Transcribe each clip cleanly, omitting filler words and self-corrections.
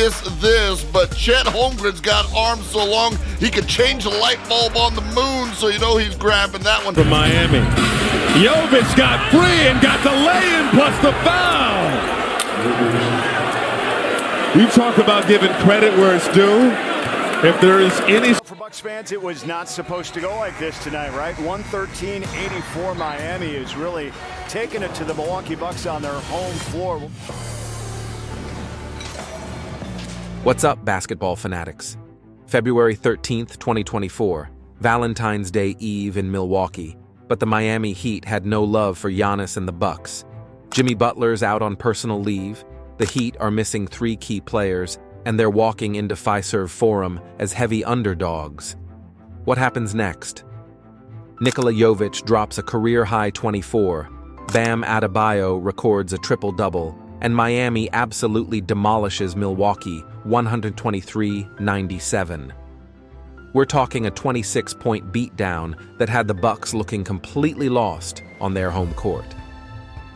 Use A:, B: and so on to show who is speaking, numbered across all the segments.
A: this, but Chet Holmgren's got arms so long he could change the light bulb on the moon, so you know he's grabbing that one.
B: From Miami, Jovic got free and got the lay-in plus the foul. You talk about giving credit where it's due. If there is any...
C: For Bucks fans, it was not supposed to go like this tonight, right? 113-84. Miami is really taking it to the Milwaukee Bucks on their home floor.
D: What's up, basketball fanatics? February 13th, 2024, Valentine's Day Eve in Milwaukee, but the Miami Heat had no love for Giannis and the Bucks. Jimmy Butler's out on personal leave, the Heat are missing 3 key players, and they're walking into Fiserv Forum as heavy underdogs. What happens next? Nikola Jovic drops a career-high 24, Bam Adebayo records a triple-double, and Miami absolutely demolishes Milwaukee 123-97. We're talking a 26-point beatdown that had the Bucks looking completely lost on their home court.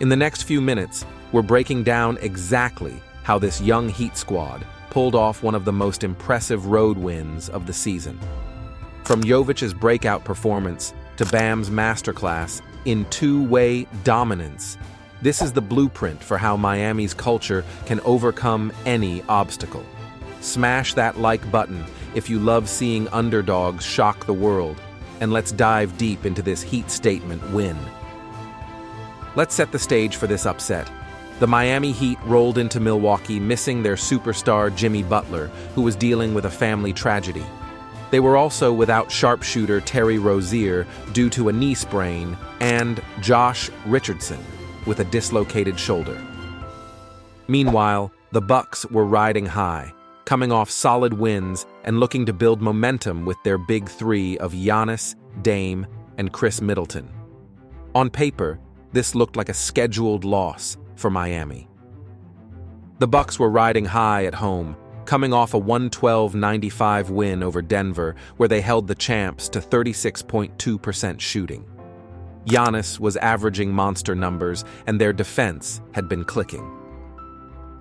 D: In the next few minutes, we're breaking down exactly how this young Heat squad pulled off one of the most impressive road wins of the season. From Jovic's breakout performance to Bam's masterclass in two-way dominance, this is the blueprint for how Miami's culture can overcome any obstacle. Smash that like button if you love seeing underdogs shock the world, and let's dive deep into this Heat statement win. Let's set the stage for this upset. The Miami Heat rolled into Milwaukee missing their superstar Jimmy Butler, who was dealing with a family tragedy. They were also without sharpshooter Terry Rozier due to a knee sprain, and Josh Richardson with a dislocated shoulder. Meanwhile, the Bucks were riding high, coming off solid wins and looking to build momentum with their big 3 of Giannis, Dame, and Chris Middleton. On paper, this looked like a scheduled loss for Miami. The Bucks were riding high at home, coming off a 112-95 win over Denver, where they held the champs to 36.2% shooting. Giannis was averaging monster numbers, and their defense had been clicking.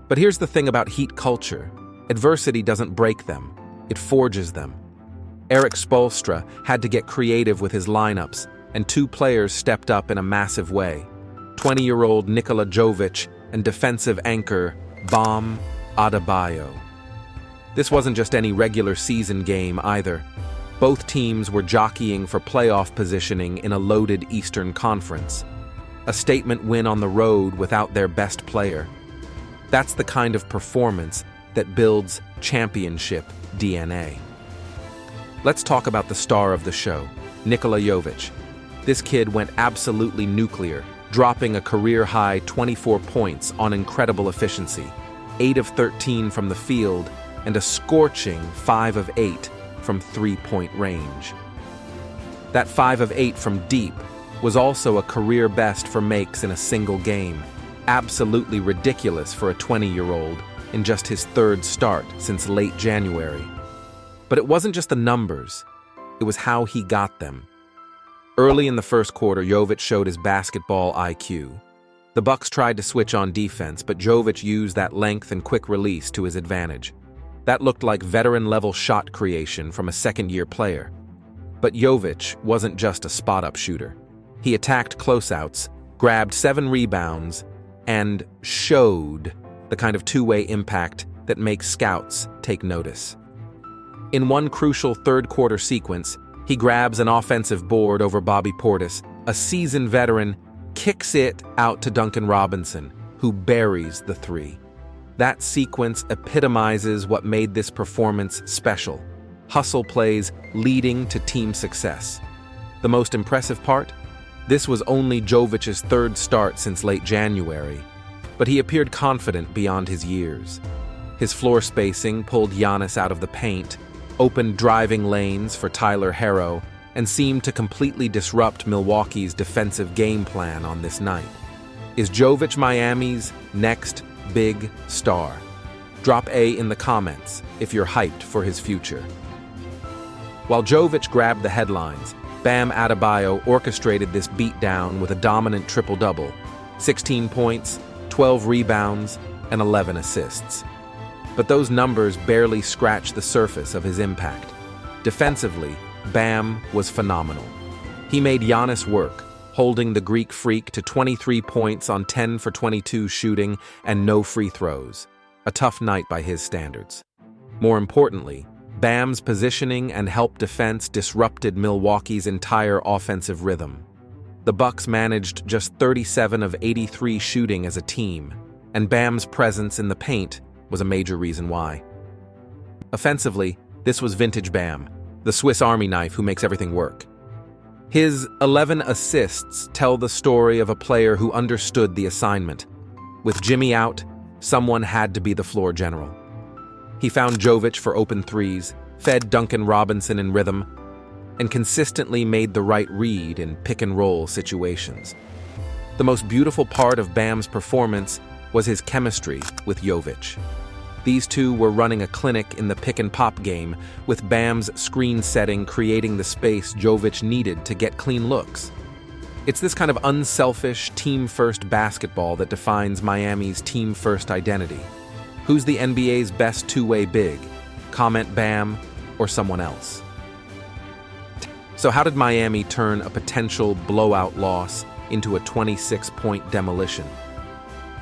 D: But here's the thing about Heat culture. Adversity doesn't break them, it forges them. Erik Spoelstra had to get creative with his lineups, and 2 players stepped up in a massive way. 20-year-old Nikola Jovic and defensive anchor Bam Adebayo. This wasn't just any regular season game either. Both teams were jockeying for playoff positioning in a loaded Eastern Conference. A statement win on the road without their best player. That's the kind of performance that builds championship DNA. Let's talk about the star of the show, Nikola Jovic. This kid went absolutely nuclear, dropping a career-high 24 points on incredible efficiency, 8 of 13 from the field, and a scorching 5 of 8 from three-point range. That 5 of 8 from deep was also a career best for makes in a single game, absolutely ridiculous for a 20-year-old in just his 3rd start since late January. But it wasn't just the numbers, it was how he got them. Early in the first quarter, Jovic showed his basketball IQ. The Bucks tried to switch on defense, but Jovic used that length and quick release to his advantage. That looked like veteran-level shot creation from a second-year player. But Jovic wasn't just a spot-up shooter. He attacked closeouts, grabbed 7 rebounds, and showed the kind of two-way impact that makes scouts take notice. In one crucial third-quarter sequence, he grabs an offensive board over Bobby Portis, a seasoned veteran, kicks it out to Duncan Robinson, who buries the 3. That sequence epitomizes what made this performance special. Hustle plays leading to team success. The most impressive part? This was only Jovic's 3rd start since late January, but he appeared confident beyond his years. His floor spacing pulled Giannis out of the paint, opened driving lanes for Tyler Herro, and seemed to completely disrupt Milwaukee's defensive game plan on this night. Is Jovic Miami's next big star? Drop A in the comments if you're hyped for his future. While Jovic grabbed the headlines, Bam Adebayo orchestrated this beatdown with a dominant triple-double, 16 points, 12 rebounds, and 11 assists. but those numbers barely scratch the surface of his impact. Defensively, Bam was phenomenal. He made Giannis work, holding the Greek Freak to 23 points on 10 for 22 shooting and no free throws. A tough night by his standards. More importantly, Bam's positioning and help defense disrupted Milwaukee's entire offensive rhythm. The Bucks managed just 37 of 83 shooting as a team, and Bam's presence in the paint was a major reason why. Offensively, this was vintage Bam, the Swiss Army knife who makes everything work. His 11 assists tell the story of a player who understood the assignment. With Jimmy out, someone had to be the floor general. He found Jovic for open threes, fed Duncan Robinson in rhythm, and consistently made the right read in pick-and-roll situations. The most beautiful part of Bam's performance was his chemistry with Jovic. These two were running a clinic in the pick-and-pop game, with Bam's screen setting creating the space Jovic needed to get clean looks. It's this kind of unselfish, team-first basketball that defines Miami's team-first identity. Who's the NBA's best two-way big? Comment Bam or someone else? So how did Miami turn a potential blowout loss into a 26-point demolition?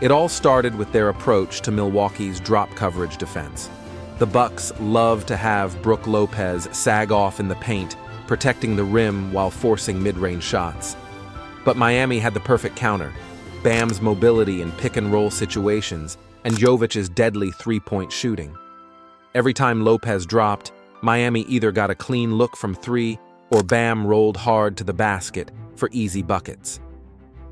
D: It all started with their approach to Milwaukee's drop coverage defense. The Bucks love to have Brook Lopez sag off in the paint, protecting the rim while forcing mid-range shots. But Miami had the perfect counter: Bam's mobility in pick-and-roll situations and Jovic's deadly three-point shooting. Every time Lopez dropped, Miami either got a clean look from three or Bam rolled hard to the basket for easy buckets.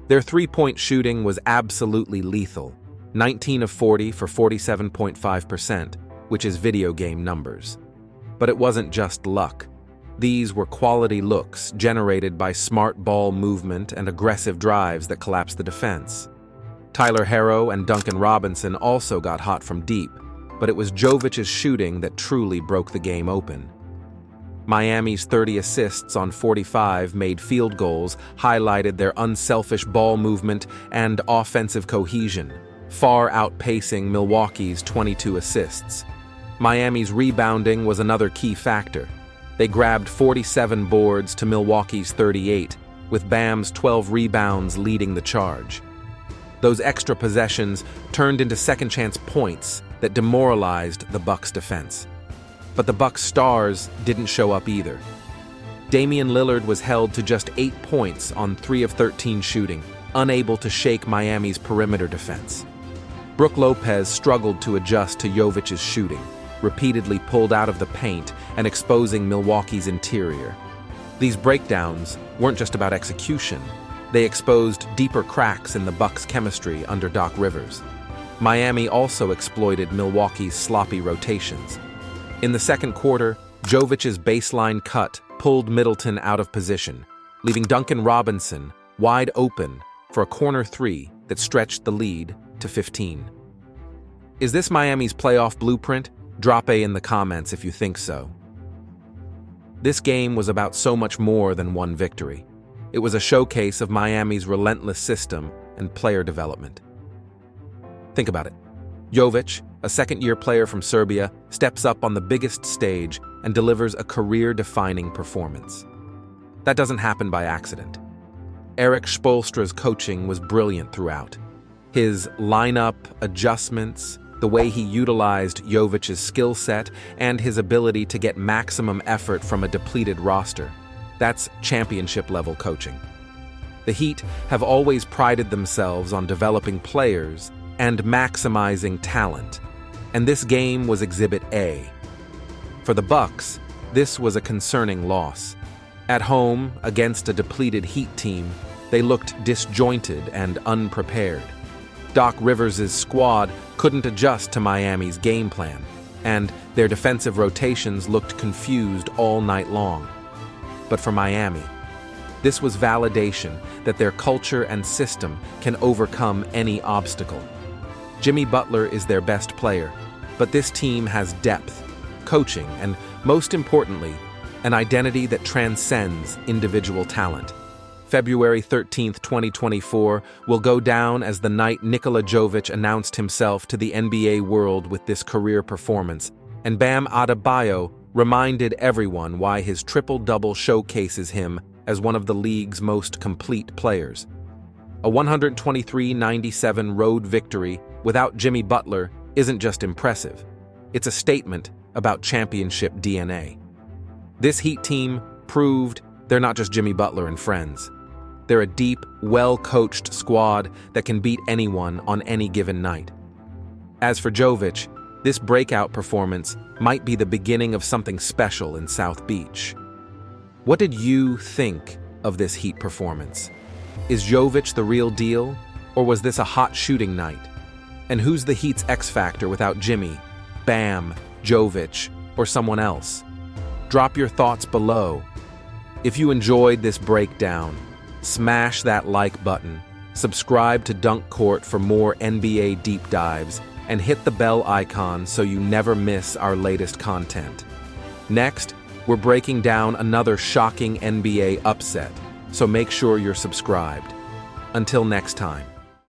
D: Their three-point shooting was absolutely lethal, 19 of 40 for 47.5%, which is video game numbers. But it wasn't just luck. These were quality looks generated by smart ball movement and aggressive drives that collapsed the defense. Tyler Herro and Duncan Robinson also got hot from deep, but it was Jovic's shooting that truly broke the game open. Miami's 30 assists on 45 made field goals highlighted their unselfish ball movement and offensive cohesion, far outpacing Milwaukee's 22 assists. Miami's rebounding was another key factor. They grabbed 47 boards to Milwaukee's 38, with Bam's 12 rebounds leading the charge. Those extra possessions turned into second-chance points that demoralized the Bucks' defense. But the Bucks' stars didn't show up either. Damian Lillard was held to just 8 points on 3 of 13 shooting, unable to shake Miami's perimeter defense. Brook Lopez struggled to adjust to Jovic's shooting, repeatedly pulled out of the paint and exposing Milwaukee's interior. These breakdowns weren't just about execution. They exposed deeper cracks in the Bucks' chemistry under Doc Rivers. Miami also exploited Milwaukee's sloppy rotations. In the second quarter, Jovic's baseline cut pulled Middleton out of position, leaving Duncan Robinson wide open for a corner three that stretched the lead to 15. Is this Miami's playoff blueprint? Drop A in the comments if you think so. This game was about so much more than one victory. It was a showcase of Miami's relentless system and player development. Think about it. Jovic, a second-year player from Serbia, steps up on the biggest stage and delivers a career-defining performance. That doesn't happen by accident. Erik Spoelstra's coaching was brilliant throughout. His lineup adjustments, the way he utilized Jovic's skill set, and his ability to get maximum effort from a depleted roster. That's championship-level coaching. The Heat have always prided themselves on developing players and maximizing talent, and this game was Exhibit A. For the Bucks, this was a concerning loss. At home, against a depleted Heat team, they looked disjointed and unprepared. Doc Rivers' squad couldn't adjust to Miami's game plan, and their defensive rotations looked confused all night long. But for Miami, this was validation that their culture and system can overcome any obstacle. Jimmy Butler is their best player, but this team has depth, coaching, and most importantly, an identity that transcends individual talent. February 13, 2024, will go down as the night Nikola Jovic announced himself to the NBA world with this career performance, and Bam Adebayo reminded everyone why his triple-double showcases him as one of the league's most complete players. A 123-97 road victory without Jimmy Butler isn't just impressive. It's a statement about championship DNA. This Heat team proved they're not just Jimmy Butler and friends. They're a deep, well-coached squad that can beat anyone on any given night. As for Jovic, this breakout performance might be the beginning of something special in South Beach. What did you think of this Heat performance? Is Jovic the real deal, or was this a hot shooting night? And who's the Heat's X factor without Jimmy, Bam, Jovic, or someone else? Drop your thoughts below. If you enjoyed this breakdown, smash that like button, subscribe to Dunk Court for more NBA deep dives, and hit the bell icon so you never miss our latest content. Next, we're breaking down another shocking NBA upset, so make sure you're subscribed. Until next time.